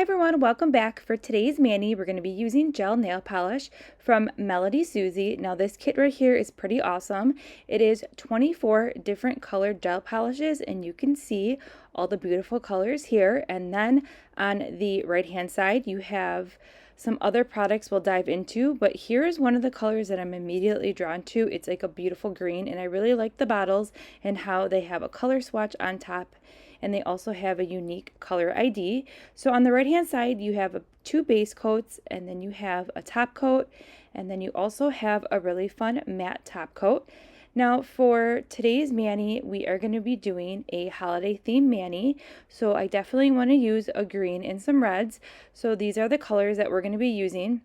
everyone, welcome back. For today's mani, we're going to be using gel nail polish from MelodySusie. Now this kit right here is pretty awesome. It is 24 different colored gel polishes and you can see all the beautiful colors here. And then on the right hand side you have some other products we'll dive into, but here's one of the colors that I'm immediately drawn to. It's like a beautiful green and I really like the bottles and how they have a color swatch on top. And they also have a unique color ID. So on the right hand side you have two base coats, and then you have a top coat, and then you also have a really fun matte top coat. Now for today's mani, we are going to be doing a holiday theme mani, so I definitely want to use a green and some reds. So these are the colors that we're going to be using.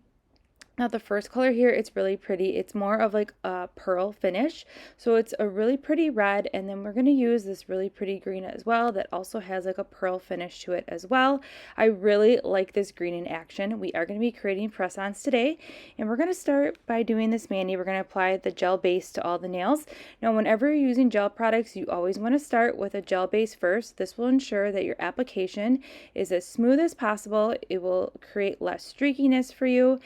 Now the first color here, it's really pretty. It's more of like a pearl finish. So it's a really pretty red, and then we're going to use this really pretty green as well that also has like a pearl finish to it as well. I really like this green in action. We are going to be creating press-ons today, and we're going to start by doing this mani. We're going to apply the gel base to all the nails. Now whenever you're using gel products, you always want to start with a gel base first. This will ensure that your application is as smooth as possible. It will create less streakiness for you,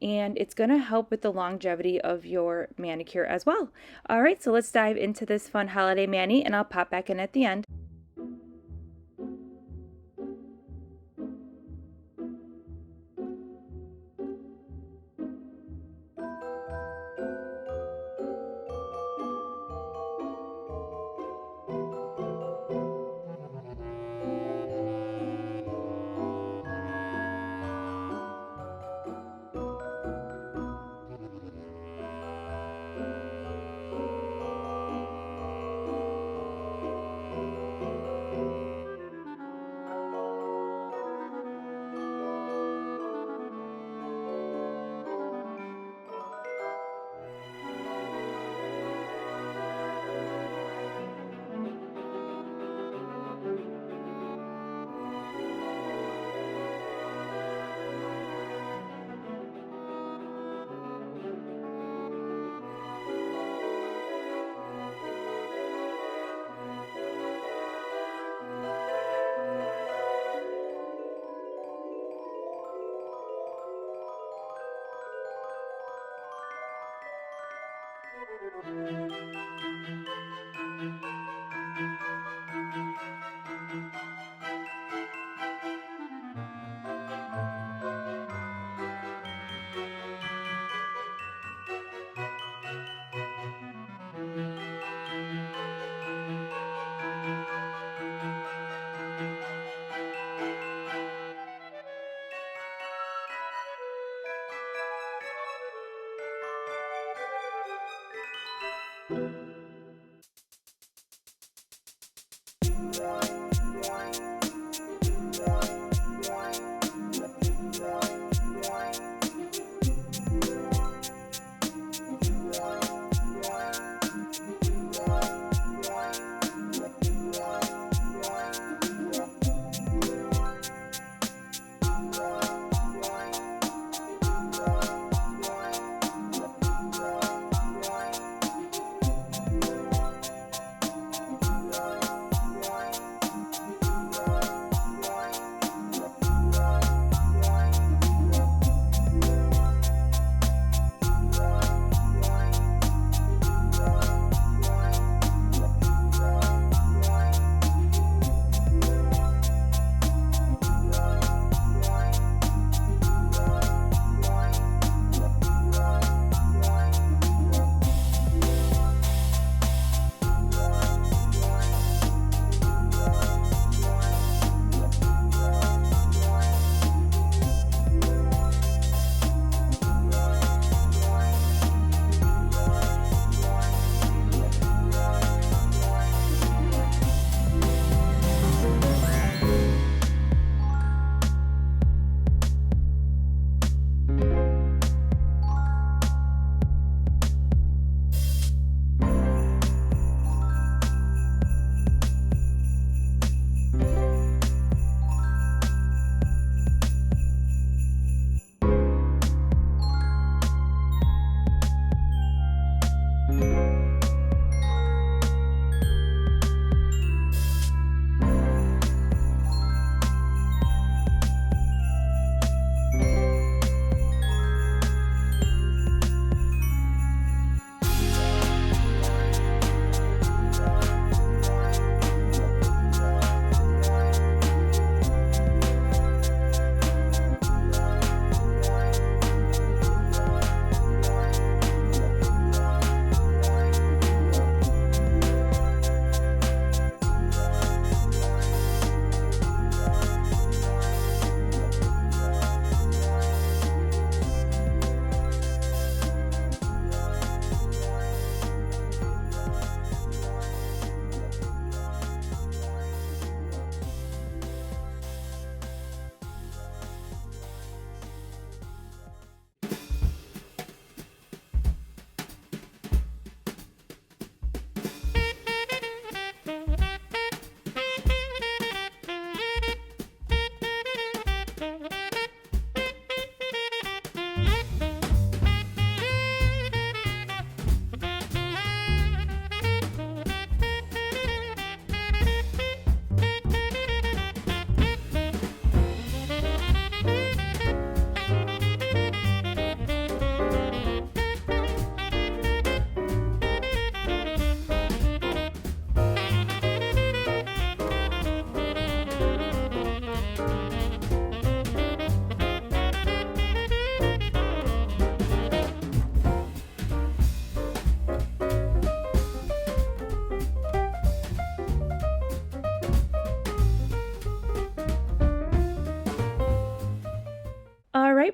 and it's going to help with the longevity of your manicure as well. All right, so let's dive into this fun holiday mani, and I'll pop back in at the end.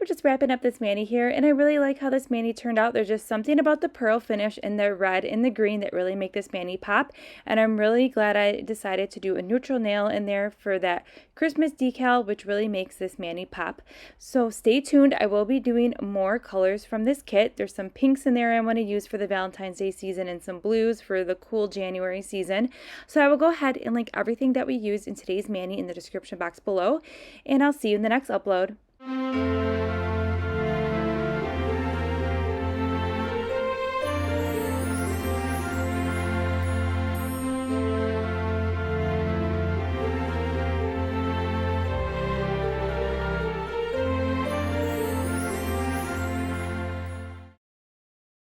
we're just wrapping up this mani here, and I really like how this mani turned out. There's just something about the pearl finish and the red and the green that really make this mani pop, and I'm really glad I decided to do a neutral nail in there for that Christmas decal, which really makes this mani pop. So stay tuned. I will be doing more colors from this kit. There's some pinks in there I want to use for the Valentine's Day season and some blues for the cool January season. So I will go ahead and link everything that we used in today's mani in the description box below, and I'll see you in the next upload.